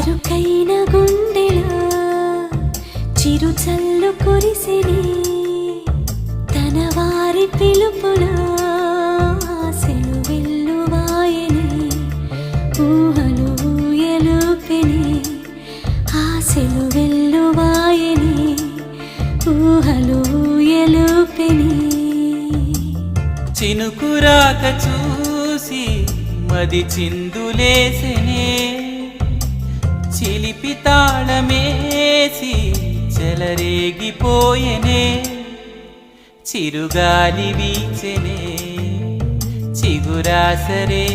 చురుకైన గుండెలో చిరు చల్లు కురిసిని తన వారి పిలుపులో ఆశలు వెల్లువాయని ఊహలు ఊయలుపెని ఆశలు వెల్లువాయని ఊహలు ఊయలుపెని చినుకురాక చూసి మది చిందులేసెనే చిలిపి తాళమేసి చెలరేగిపోయెనే చిరుగాలి వీచెనే చిగురాసరే